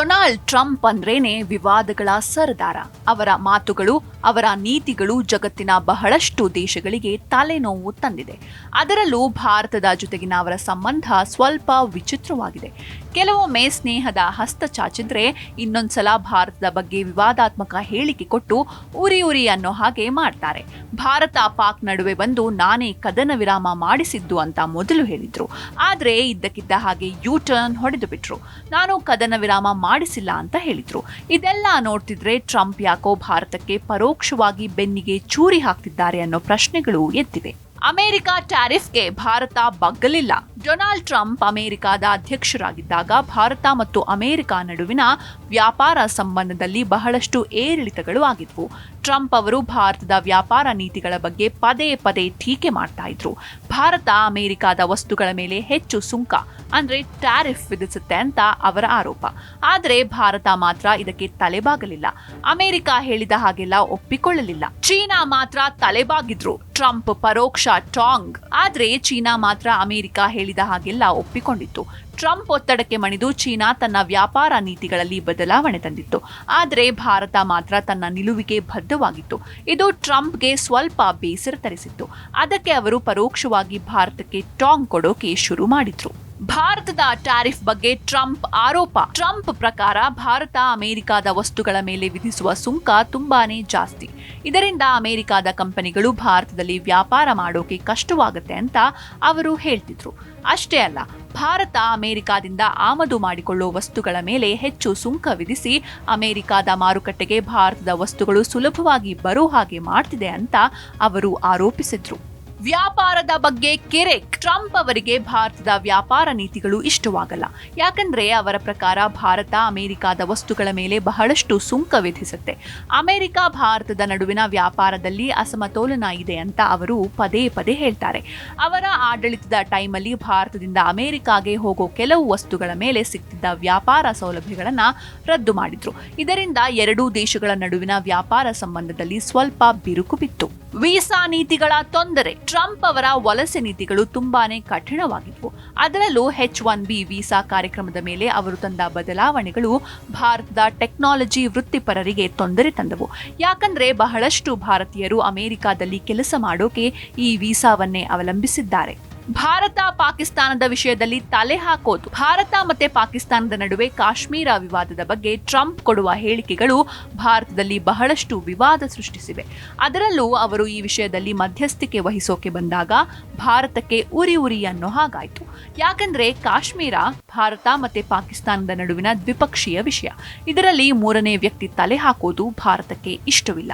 Donald Trump ಅಂದ್ರೇನೆ ವಿವಾದಗಳ ಸರದಾರ. ಅವರ ಮಾತುಗಳು, ಅವರ ನೀತಿಗಳು ಜಗತ್ತಿನ ಬಹಳಷ್ಟು ದೇಶಗಳಿಗೆ ತಲೆನೋವು ತಂದಿದೆ. ಅದರಲ್ಲೂ ಭಾರತದ ಜೊತೆಗಿನ ಅವರ ಸಂಬಂಧ ಸ್ವಲ್ಪ ವಿಚಿತ್ರವಾಗಿದೆ. ಕೆಲವೊಮ್ಮೆ ಸ್ನೇಹದ ಹಸ್ತ ಚಾಚಿದ್ರೆ, ಇನ್ನೊಂದ್ಸಲ ಭಾರತದ ಬಗ್ಗೆ ವಿವಾದಾತ್ಮಕ ಹೇಳಿಕೆ ಕೊಟ್ಟು ಉರಿ ಅನ್ನೋ ಹಾಗೆ ಮಾಡ್ತಾರೆ. ಭಾರತ ಪಾಕ್ ನಡುವೆ ಬಂದು ನಾನೇ ಕದನ ವಿರಾಮ ಮಾಡಿಸಿದ್ದು ಅಂತ ಮೊದಲು ಹೇಳಿದ್ರು. ಆದ್ರೆ ಇದ್ದಕ್ಕಿದ್ದ ಹಾಗೆ ಯೂ-ಟರ್ನ್ ಹೊಡೆದು ಬಿಟ್ರು. ನಾನು ಕದನ ವಿರಾಮ ಮಾಡಿಸಿಲ್ಲ ಅಂತ ಹೇಳಿದ್ರು. ಇದೆಲ್ಲ ನೋಡ್ತಿದ್ರೆ ಟ್ರಂಪ್ ಯಾಕೋ ಭಾರತಕ್ಕೆ ಪರೋಕ್ಷವಾಗಿ ಬೆನ್ನಿಗೆ ಚೂರಿ ಹಾಕ್ತಿದ್ದಾರೆ ಅನ್ನೋ ಪ್ರಶ್ನೆಗಳು ಎದ್ದಿವೆ. ಅಮೆರಿಕ ಟ್ಯಾರಿಫ್ಗೆ ಭಾರತ ಬಗ್ಗಲಿಲ್ಲ. ಡೊನಾಲ್ಡ್ ಟ್ರಂಪ್ ಅಮೆರಿಕದ ಅಧ್ಯಕ್ಷರಾಗಿದ್ದಾಗ ಭಾರತ ಮತ್ತು ಅಮೆರಿಕ ನಡುವಿನ ವ್ಯಾಪಾರ ಸಂಬಂಧದಲ್ಲಿ ಬಹಳಷ್ಟು ಏರಿಳಿತಗಳು ಆಗಿದ್ವು. ಟ್ರಂಪ್ ಅವರು ಭಾರತದ ವ್ಯಾಪಾರ ನೀತಿಗಳ ಬಗ್ಗೆ ಪದೇ ಪದೇ ಟೀಕೆ ಮಾಡ್ತಾ ಇದ್ರು. ಭಾರತ ಅಮೆರಿಕದ ವಸ್ತುಗಳ ಮೇಲೆ ಹೆಚ್ಚು ಸುಂಕ ಅಂದ್ರೆ ಟ್ಯಾರಿಫ್ ವಿಧಿಸುತ್ತೆ ಅಂತ ಅವರ ಆರೋಪ. ಆದರೆ ಭಾರತ ಮಾತ್ರ ಇದಕ್ಕೆ ತಲೆಬಾಗಲಿಲ್ಲ. ಅಮೆರಿಕ ಹೇಳಿದ ಹಾಗೆಲ್ಲ ಒಪ್ಪಿಕೊಳ್ಳಲಿಲ್ಲ. ಚೀನಾ ಮಾತ್ರ ತಲೆಬಾಗಿದ್ರು. ಟ್ರಂಪ್ ಪರೋಕ್ಷ ಟಾಂಗ್. ಆದ್ರೆ ಚೀನಾ ಮಾತ್ರ ಅಮೆರಿಕ ಹೇಳಿದ ಹಾಗೆಲ್ಲ ಒಪ್ಪಿಕೊಂಡಿತ್ತು. ಟ್ರಂಪ್ ಒತ್ತಡಕ್ಕೆ ಮಣಿದು ಚೀನಾ ತನ್ನ ವ್ಯಾಪಾರ ನೀತಿಗಳಲ್ಲಿ ಬದಲಾವಣೆ ತಂದಿತ್ತು. ಆದರೆ ಭಾರತ ಮಾತ್ರ ತನ್ನ ನಿಲುವಿಗೆ ಬದ್ಧವಾಗಿತ್ತು. ಇದು ಟ್ರಂಪ್ಗೆ ಸ್ವಲ್ಪ ಬೇಸರ ತರಿಸಿತ್ತು. ಅದಕ್ಕೆ ಅವರು ಪರೋಕ್ಷವಾಗಿ ಭಾರತಕ್ಕೆ ಟಾಂಗ್ ಕೊಡೋಕೆ ಶುರು ಮಾಡಿದ್ರು. ಭಾರತದ ಟ್ಯಾರಿಫ್ ಬಗ್ಗೆ ಟ್ರಂಪ್ ಆರೋಪ. ಟ್ರಂಪ್ ಪ್ರಕಾರ ಭಾರತ ಅಮೆರಿಕದ ವಸ್ತುಗಳ ಮೇಲೆ ವಿಧಿಸುವ ಸುಂಕ ತುಂಬಾನೇ ಜಾಸ್ತಿ. ಇದರಿಂದ ಅಮೆರಿಕದ ಕಂಪನಿಗಳು ಭಾರತದಲ್ಲಿ ವ್ಯಾಪಾರ ಮಾಡೋಕೆ ಕಷ್ಟವಾಗುತ್ತೆ ಅಂತ ಅವರು ಹೇಳ್ತಿದ್ರು. ಅಷ್ಟೇ ಅಲ್ಲ, ಭಾರತ ಅಮೆರಿಕದಿಂದ ಆಮದು ಮಾಡಿಕೊಳ್ಳೋ ವಸ್ತುಗಳ ಮೇಲೆ ಹೆಚ್ಚು ಸುಂಕ ವಿಧಿಸಿ ಅಮೆರಿಕದ ಮಾರುಕಟ್ಟೆಗೆ ಭಾರತದ ವಸ್ತುಗಳು ಸುಲಭವಾಗಿ ಬರೋ ಹಾಗೆ ಮಾಡ್ತಿದೆ ಅಂತ ಅವರು ಆರೋಪಿಸಿದ್ರು. ವ್ಯಾಪಾರದ ಬಗ್ಗೆ ಕಿರೆಕ್. ಟ್ರಂಪ್ ಅವರಿಗೆ ಭಾರತದ ವ್ಯಾಪಾರ ನೀತಿಗಳು ಇಷ್ಟವಾಗಲ್ಲ. ಯಾಕಂದ್ರೆ ಅವರ ಪ್ರಕಾರ ಭಾರತ ಅಮೆರಿಕದ ವಸ್ತುಗಳ ಮೇಲೆ ಬಹಳಷ್ಟು ಸುಂಕ ವಿಧಿಸುತ್ತೆ. ಅಮೆರಿಕ ಭಾರತದ ನಡುವಿನ ವ್ಯಾಪಾರದಲ್ಲಿ ಅಸಮತೋಲನ ಇದೆ ಅಂತ ಅವರು ಪದೇ ಪದೇ ಹೇಳ್ತಾರೆ. ಅವರ ಆಡಳಿತದ ಟೈಮಲ್ಲಿ ಭಾರತದಿಂದ ಅಮೆರಿಕಾಗೆ ಹೋಗೋ ಕೆಲವು ವಸ್ತುಗಳ ಮೇಲೆ ಸಿಗ್ತಿದ್ದ ವ್ಯಾಪಾರ ಸೌಲಭ್ಯಗಳನ್ನ ರದ್ದು ಮಾಡಿದ್ರು. ಇದರಿಂದ ಎರಡೂ ದೇಶಗಳ ನಡುವಿನ ವ್ಯಾಪಾರ ಸಂಬಂಧದಲ್ಲಿ ಸ್ವಲ್ಪ ಬಿರುಕು ಬಿತ್ತು. ವೀಸಾ ನೀತಿಗಳ ತೊಂದರೆ. ಟ್ರಂಪ್ ಅವರ ವಲಸೆ ನೀತಿಗಳು ತುಂಬಾನೇ ಕಠಿಣವಾಗಿದ್ವು. ಅದರಲ್ಲೂ H-1B ವೀಸಾ ಕಾರ್ಯಕ್ರಮದ ಮೇಲೆ ಅವರು ತಂದ ಬದಲಾವಣೆಗಳು ಭಾರತದ ಟೆಕ್ನಾಲಜಿ ವೃತ್ತಿಪರರಿಗೆ ತೊಂದರೆ ತಂದವು. ಯಾಕಂದ್ರೆ ಬಹಳಷ್ಟು ಭಾರತೀಯರು ಅಮೆರಿಕಾದಲ್ಲಿ ಕೆಲಸ ಮಾಡೋಕೆ ಈ ವೀಸಾವನ್ನೇ ಅವಲಂಬಿಸಿದ್ದಾರೆ. ಭಾರತ ಪಾಕಿಸ್ತಾನದ ವಿಷಯದಲ್ಲಿ ತಲೆ ಹಾಕೋದು. ಭಾರತ ಮತ್ತೆ ಪಾಕಿಸ್ತಾನದ ನಡುವೆ ಕಾಶ್ಮೀರ ವಿವಾದದ ಬಗ್ಗೆ ಟ್ರಂಪ್ ಕೊಡುವ ಹೇಳಿಕೆಗಳು ಭಾರತದಲ್ಲಿ ಬಹಳಷ್ಟು ವಿವಾದ ಸೃಷ್ಟಿಸಿವೆ. ಅದರಲ್ಲೂ ಅವರು ಈ ವಿಷಯದಲ್ಲಿ ಮಧ್ಯಸ್ಥಿಕೆ ವಹಿಸೋಕೆ ಬಂದಾಗ ಭಾರತಕ್ಕೆ ಉರಿ ಅನ್ನೋ ಹಾಗಾಯ್ತು. ಯಾಕಂದ್ರೆ ಕಾಶ್ಮೀರ ಭಾರತ ಮತ್ತೆ ಪಾಕಿಸ್ತಾನದ ನಡುವಿನ ದ್ವಿಪಕ್ಷೀಯ ವಿಷಯ. ಇದರಲ್ಲಿ ಮೂರನೇ ವ್ಯಕ್ತಿ ತಲೆ ಹಾಕೋದು ಭಾರತಕ್ಕೆ ಇಷ್ಟವಿಲ್ಲ.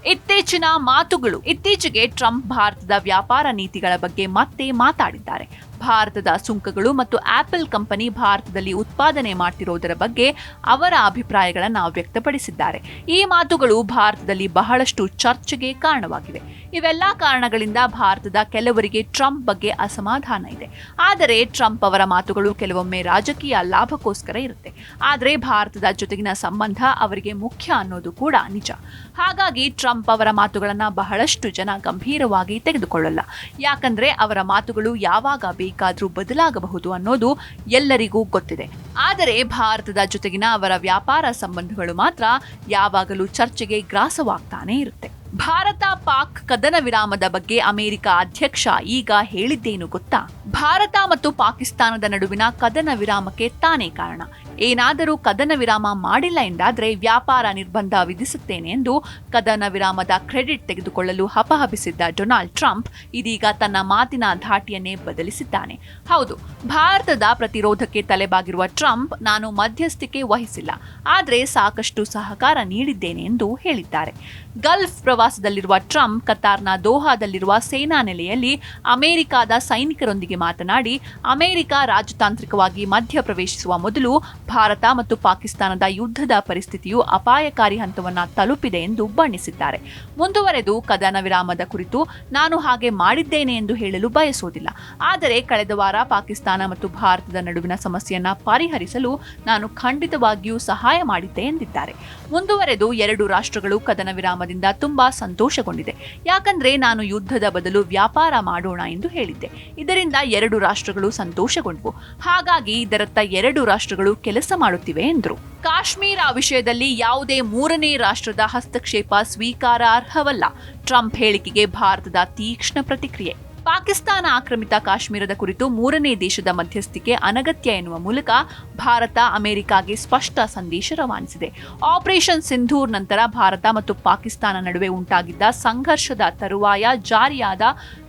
ಇತ್ತೀಚಿನ ಮಾತುಗಳು. ಇತ್ತೀಚೆಗೆ ಟ್ರಂಪ್ ಭಾರತದ ವ್ಯಾಪಾರ ನೀತಿಗಳ ಬಗ್ಗೆ ಮತ್ತೆ ಮಾತಾಡಿದ್ದಾರೆ. ಭಾರತದ ಸುಂಕಗಳು ಮತ್ತು ಆಪಲ್ ಕಂಪನಿ ಭಾರತದಲ್ಲಿ ಉತ್ಪಾದನೆ ಮಾಡ್ತಿರೋದರ ಬಗ್ಗೆ ಅವರ ಅಭಿಪ್ರಾಯಗಳನ್ನು ವ್ಯಕ್ತಪಡಿಸಿದ್ದಾರೆ. ಈ ಮಾತುಗಳು ಭಾರತದಲ್ಲಿ ಬಹಳಷ್ಟು ಚರ್ಚೆಗೆ ಕಾರಣವಾಗಿವೆ. ಇವೆಲ್ಲ ಕಾರಣಗಳಿಂದ ಭಾರತದ ಕೆಲವರಿಗೆ ಟ್ರಂಪ್ ಬಗ್ಗೆ ಅಸಮಾಧಾನ ಇದೆ. ಆದರೆ ಟ್ರಂಪ್ ಅವರ ಮಾತುಗಳು ಕೆಲವೊಮ್ಮೆ ರಾಜಕೀಯ ಲಾಭಕ್ಕೋಸ್ಕರ ಇರುತ್ತೆ. ಆದರೆ ಭಾರತದ ಜೊತೆಗಿನ ಸಂಬಂಧ ಅವರಿಗೆ ಮುಖ್ಯ ಅನ್ನೋದು ಕೂಡ ನಿಜ. ಹಾಗಾಗಿ ಟ್ರಂಪ್ ಅವರ ಮಾತುಗಳನ್ನ ಬಹಳಷ್ಟು ಜನ ಗಂಭೀರವಾಗಿ ತೆಗೆದುಕೊಳ್ಳಲ್ಲ. ಯಾಕಂದ್ರೆ ಅವರ ಮಾತುಗಳು ಯಾವಾಗ ಬೇಕಾದ್ರೂ ಬದಲಾಗಬಹುದು ಅನ್ನೋದು ಎಲ್ಲರಿಗೂ ಗೊತ್ತಿದೆ. ಆದರೆ ಭಾರತದ ಜೊತೆಗಿನ ಅವರ ವ್ಯಾಪಾರ ಸಂಬಂಧಗಳು ಮಾತ್ರ ಯಾವಾಗಲೂ ಚರ್ಚೆಗೆ ಗ್ರಾಸವಾಗ್ತಾನೆ ಇರುತ್ತೆ. ಭಾರತ ಪಾಕ್ ಕದನ ವಿರಾಮದ ಬಗ್ಗೆ ಅಮೆರಿಕ ಅಧ್ಯಕ್ಷ ಈಗ ಹೇಳಿದ್ದೇನು ಗೊತ್ತಾ? ಭಾರತ ಮತ್ತು ಪಾಕಿಸ್ತಾನದ ನಡುವಿನ ಕದನ ವಿರಾಮಕ್ಕೆ ತಾನೇ ಕಾರಣ. ಏನಾದರೂ ಕದನ ವಿರಾಮ ಮಾಡಿಲ್ಲ ಎಂದಾದ್ರೆ ವ್ಯಾಪಾರ ನಿರ್ಬಂಧ ವಿಧಿಸುತ್ತೇನೆ ಎಂದು ಕದನ ವಿರಾಮದ ಕ್ರೆಡಿಟ್ ತೆಗೆದುಕೊಳ್ಳಲು ಹಪಹಪಿಸಿದ್ದ ಡೊನಾಲ್ಡ್ ಟ್ರಂಪ್ ಇದೀಗ ತನ್ನ ಮಾತಿನ ಧಾಟಿಯನ್ನೇ ಬದಲಿಸಿದ್ದಾನೆ. ಹೌದು, ಭಾರತದ ಪ್ರತಿರೋಧಕ್ಕೆ ತಲೆಬಾಗಿರುವ ಟ್ರಂಪ್ ನಾನು ಮಧ್ಯಸ್ಥಿಕೆ ವಹಿಸಿಲ್ಲ, ಆದರೆ ಸಾಕಷ್ಟು ಸಹಕಾರ ನೀಡಿದ್ದೇನೆ ಎಂದು ಹೇಳಿದ್ದಾರೆ. ಗಲ್ಫ್ ಪ್ರವಾಸದಲ್ಲಿರುವ ಟ್ರಂಪ್ ಕತಾರ್ನ ದೋಹಾದಲ್ಲಿರುವ ಸೇನಾ ನೆಲೆಯಲ್ಲಿ ಅಮೆರಿಕದ ಸೈನಿಕರೊಂದಿಗೆ ಮಾತನಾಡಿ ಅಮೆರಿಕ ರಾಜತಾಂತ್ರಿಕವಾಗಿ ಮಧ್ಯಪ್ರವೇಶಿಸುವ ಮೊದಲು ಭಾರತ ಮತ್ತು ಪಾಕಿಸ್ತಾನದ ಯುದ್ಧದ ಪರಿಸ್ಥಿತಿಯು ಅಪಾಯಕಾರಿ ಹಂತವನ್ನ ತಲುಪಿದೆ ಎಂದು ಬಣ್ಣಿಸಿದ್ದಾರೆ. ಮುಂದುವರೆದು ಕದನ ವಿರಾಮದ ಕುರಿತು ನಾನು ಹಾಗೆ ಮಾಡಿದ್ದೇನೆ ಎಂದು ಹೇಳಲು ಬಯಸುವುದಿಲ್ಲ, ಆದರೆ ಕಳೆದ ವಾರ ಪಾಕಿಸ್ತಾನ ಮತ್ತು ಭಾರತದ ನಡುವಿನ ಸಮಸ್ಯೆಯನ್ನ ಪರಿಹರಿಸಲು ನಾನು ಖಂಡಿತವಾಗಿಯೂ ಸಹಾಯ ಮಾಡಿದ್ದೆ ಎಂದಿದ್ದಾರೆ. ಮುಂದುವರೆದು ಎರಡು ರಾಷ್ಟ್ರಗಳು ಕದನ ವಿರಾಮದಿಂದ ತುಂಬಾ ಸಂತೋಷಗೊಂಡಿದೆ. ಯಾಕಂದ್ರೆ ನಾನು ಯುದ್ಧದ ಬದಲು ವ್ಯಾಪಾರ ಮಾಡೋಣ ಎಂದು ಹೇಳಿದ್ದೆ. ಇದರಿಂದ ಎರಡು ರಾಷ್ಟ್ರಗಳು ಸಂತೋಷಗೊಂಡವು. ಹಾಗಾಗಿ ಇದರತ್ತ ಎರಡು ರಾಷ್ಟ್ರಗಳು ಕೆಲಸ ಕೆಲಸ ಮಾಡುತ್ತಿವೆ ಎಂದರು. ಕಾಶ್ಮೀರ ವಿಷಯದಲ್ಲಿ ಯಾವುದೇ ಮೂರನೇ ರಾಷ್ಟ್ರದ ಹಸ್ತಕ್ಷೇಪ ಸ್ವೀಕಾರಾರ್ಹವಲ್ಲ. ಟ್ರಂಪ್ ಹೇಳಿಕೆಗೆ ಭಾರತದ ತೀಕ್ಷ್ಣ ಪ್ರತಿಕ್ರಿಯೆ. ಪಾಕಿಸ್ತಾನ ಆಕ್ರಮಿತ ಕಾಶ್ಮೀರದ ಕುರಿತು ಮೂರನೇ ದೇಶದ ಮಧ್ಯಸ್ಥಿಕೆ ಅನಗತ್ಯ ಎನ್ನುವ ಮೂಲಕ ಭಾರತ ಅಮೆರಿಕಾಗೆ ಸ್ಪಷ್ಟ ಸಂದೇಶ ರವಾನಿಸಿದೆ. ಆಪರೇಷನ್ ಸಿಂಧೂರ್ ನಂತರ ಭಾರತ ಮತ್ತು ಪಾಕಿಸ್ತಾನ ನಡುವೆ ಉಂಟಾಗಿದ್ದ ಸಂಘರ್ಷದ ತರುವಾಯ ಜಾರಿಯಾದ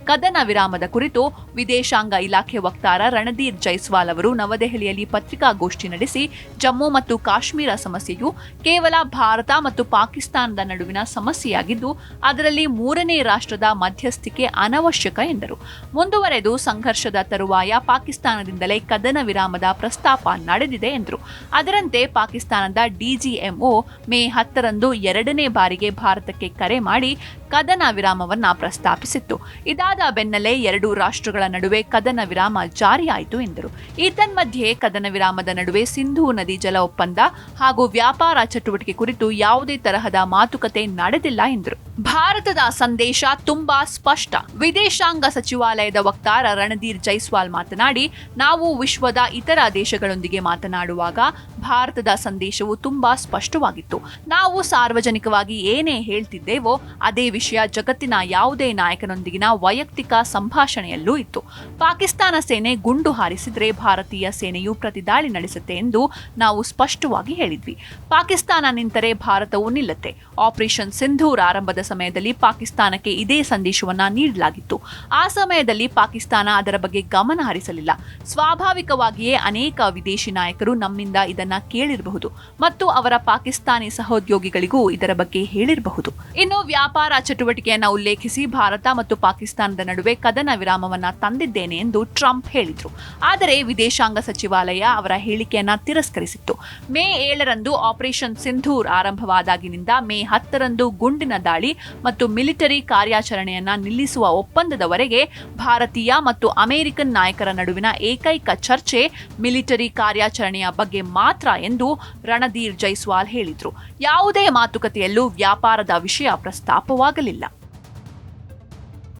ಕದನ ವಿರಾಮದ ಕುರಿತು ವಿದೇಶಾಂಗ ಇಲಾಖೆ ವಕ್ತಾರ ರಣಧೀರ್ ಜೈಸ್ವಾಲ್ ಅವರು ನವದೆಹಲಿಯಲ್ಲಿ ಪತ್ರಿಕಾಗೋಷ್ಠಿ ನಡೆಸಿ ಜಮ್ಮು ಮತ್ತು ಕಾಶ್ಮೀರ ಸಮಸ್ಯೆಯು ಕೇವಲ ಭಾರತ ಮತ್ತು ಪಾಕಿಸ್ತಾನದ ನಡುವಿನ ಸಮಸ್ಯೆಯಾಗಿದ್ದು ಅದರಲ್ಲಿ ಮೂರನೇ ರಾಷ್ಟ್ರದ ಮಧ್ಯಸ್ಥಿಕೆ ಅನವಶ್ಯಕ ಎಂದರು. ಮುಂದುವರೆದು ಸಂಘರ್ಷದ ತರುವಾಯ ಪಾಕಿಸ್ತಾನದಿಂದಲೇ ಕದನ ವಿರಾಮದ ಪ್ರಸ್ತಾಪ ನಡೆದಿದೆ ಎಂದರು. ಅದರಂತೆ ಪಾಕಿಸ್ತಾನದ ಡಿಜಿಎಂಒ ಮೇ 10ರಂದು ಎರಡನೇ ಬಾರಿಗೆ ಭಾರತಕ್ಕೆ ಕರೆ ಮಾಡಿ ಕದನ ವಿರಾಮವನ್ನ ಪ್ರಸ್ತಾಪಿಸಿತ್ತು. ಇದಾದ ಬೆನ್ನಲ್ಲೇ ಎರಡೂ ರಾಷ್ಟ್ರಗಳ ನಡುವೆ ಕದನ ವಿರಾಮ ಜಾರಿಯಾಯಿತು ಎಂದರು. ಏತನ್ಮಧ್ಯೆ ಕದನ ವಿರಾಮದ ನಡುವೆ ಸಿಂಧೂ ನದಿ ಜಲ ಒಪ್ಪಂದ ಹಾಗೂ ವ್ಯಾಪಾರ ಚಟುವಟಿಕೆ ಕುರಿತು ಯಾವುದೇ ತರಹದ ಮಾತುಕತೆ ನಡೆದಿಲ್ಲ ಎಂದರು. ಭಾರತದ ಸಂದೇಶ ತುಂಬಾ ಸ್ಪಷ್ಟ. ವಿದೇಶಾಂಗ ಸಚಿವಾಲಯದ ವಕ್ತಾರ ರಣಧೀರ್ ಜೈಸ್ವಾಲ್ ಮಾತನಾಡಿ, ನಾವು ವಿಶ್ವದ ಇತರ ದೇಶಗಳೊಂದಿಗೆ ಮಾತನಾಡುವಾಗ ಭಾರತದ ಸಂದೇಶವು ತುಂಬಾ ಸ್ಪಷ್ಟವಾಗಿತ್ತು. ನಾವು ಸಾರ್ವಜನಿಕವಾಗಿ ಏನೇ ಹೇಳ್ತಿದ್ದೇವೋ ಅದೇ ವಿಷಯ ಜಗತ್ತಿನ ಯಾವುದೇ ನಾಯಕನೊಂದಿಗಿನ ವೈಯಕ್ತಿಕ ಸಂಭಾಷಣೆಯಲ್ಲೂ ಇತ್ತು. ಪಾಕಿಸ್ತಾನ ಸೇನೆ ಗುಂಡು ಹಾರಿಸಿದ್ರೆ ಭಾರತೀಯ ಸೇನೆಯು ಪ್ರತಿದಾಳಿ ನಡೆಸುತ್ತೆ ಎಂದು ನಾವು ಸ್ಪಷ್ಟವಾಗಿ ಹೇಳಿದ್ವಿ. ಪಾಕಿಸ್ತಾನ ನಿಂತರೆ ಭಾರತವು ನಿಲ್ಲುತ್ತೆ. ಆಪರೇಷನ್ ಸಿಂಧೂರ್ ಆರಂಭದ ಸಮಯದಲ್ಲಿ ಪಾಕಿಸ್ತಾನಕ್ಕೆ ಇದೇ ಸಂದೇಶವನ್ನ ನೀಡಲಾಗಿತ್ತು. ಆ ಸಮಯದಲ್ಲಿ ಪಾಕಿಸ್ತಾನ ಅದರ ಬಗ್ಗೆ ಗಮನ ಹರಿಸಲಿಲ್ಲ. ಸ್ವಾಭಾವಿಕವಾಗಿಯೇ ಅನೇಕ ವಿದೇಶಿ ನಾಯಕರು ನಮ್ಮಿಂದ ಇದನ್ನ ಕೇಳಿರಬಹುದು ಮತ್ತು ಅವರ ಪಾಕಿಸ್ತಾನಿ ಸಹೋದ್ಯೋಗಿಗಳಿಗೂ ಇದರ ಬಗ್ಗೆ ಹೇಳಿರಬಹುದು. ಇನ್ನು ವ್ಯಾಪಾರ ಚಟುವಟಿಕೆಯನ್ನು ಉಲ್ಲೇಖಿಸಿ ಭಾರತ ಮತ್ತು ಪಾಕಿಸ್ತಾನದ ನಡುವೆ ಕದನ ವಿರಾಮವನ್ನ ತಂದಿದ್ದೇನೆ ಎಂದು ಟ್ರಂಪ್ ಹೇಳಿದ್ರು. ಆದರೆ ವಿದೇಶಾಂಗ ಸಚಿವಾಲಯ ಅವರ ಹೇಳಿಕೆಯನ್ನ ತಿರಸ್ಕರಿಸಿತ್ತು. ಮೇ 7ರಂದು ಆಪರೇಷನ್ ಸಿಂಧೂರ್ ಆರಂಭವಾದಾಗಿನಿಂದ ಮೇ 10ರಂದು ಗುಂಡಿನ ದಾಳಿ ಮತ್ತು ಮಿಲಿಟರಿ ಕಾರ್ಯಾಚರಣೆಯನ್ನ ನಿಲ್ಲಿಸುವ ಒಪ್ಪಂದದವರೆಗೆ ಭಾರತೀಯ ಮತ್ತು ಅಮೆರಿಕನ್ ನಾಯಕರ ನಡುವಿನ ಏಕೈಕ ಚರ್ಚೆ ಮಿಲಿಟರಿ ಕಾರ್ಯಾಚರಣೆಯ ಬಗ್ಗೆ ಮಾತ್ರ ಎಂದು ರಣಧೀರ್ ಜೈಸ್ವಾಲ್ ಹೇಳಿದ್ರು. ಯಾವುದೇ ಮಾತುಕತೆಯಲ್ಲೂ ವ್ಯಾಪಾರದ ವಿಷಯ ಪ್ರಸ್ತಾಪವಾಗಲಿಲ್ಲ.